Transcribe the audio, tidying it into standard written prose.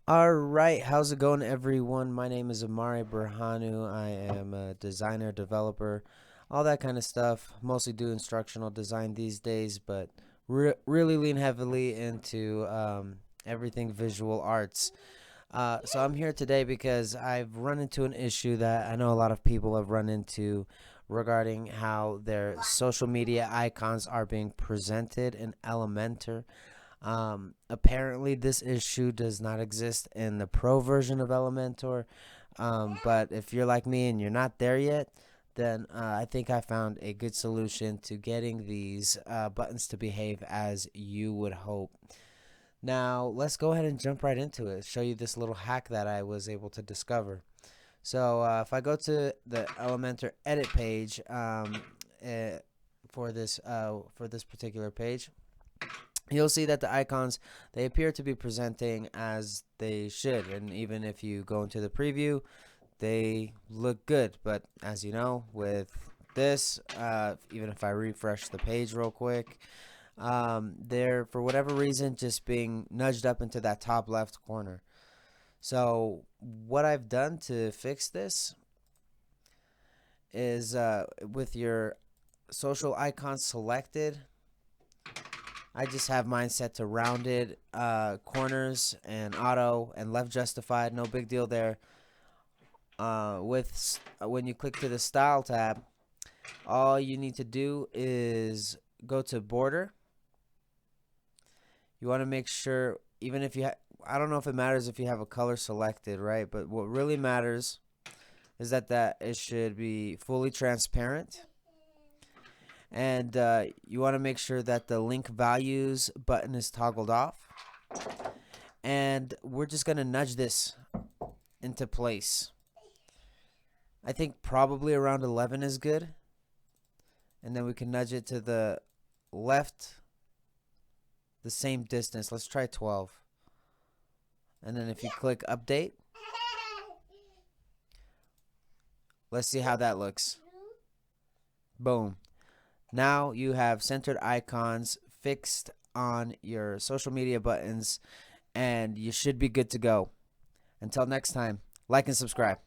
All right, how's it going, everyone? My name is Amari Burhanu. I am a designer, developer, all that kind of stuff. Mostly do instructional design these days, but really lean heavily into everything visual arts. So I'm here today because I've run into an issue that I know a lot of people have run into regarding how their social media icons are being presented in Elementor. Apparently, this issue does not exist in the pro version of Elementor. But if you're like me and you're not there yet, then I think I found a good solution to getting these buttons to behave as you would hope. Now, let's go ahead and jump right into it. Show you this little hack that I was able to discover. So, if I go to the Elementor edit page uh, for this particular page, you'll see that the icons, they appear to be presenting as they should, and even if you go into the preview, they look good. But as you know, with this, even if I refresh the page real quick, they're for whatever reason just being nudged up into that top left corner. So what I've done to fix this is, with your social icons selected, I just have mine set to rounded corners and auto and left justified. No big deal there. When you click to the style tab, all you need to do is go to border. You want to make sure, even if I don't know if it matters if you have a color selected, right? But what really matters is that it should be fully transparent. And you want to make sure that the link values button is toggled off. And we're just going to nudge this into place. I think probably around 11 is good. And then we can nudge it to the left the same distance. Let's try 12. And then if you click update, let's see how that looks. Boom. Now you have centered icons fixed on your social media buttons, and you should be good to go. Until next time, like and subscribe.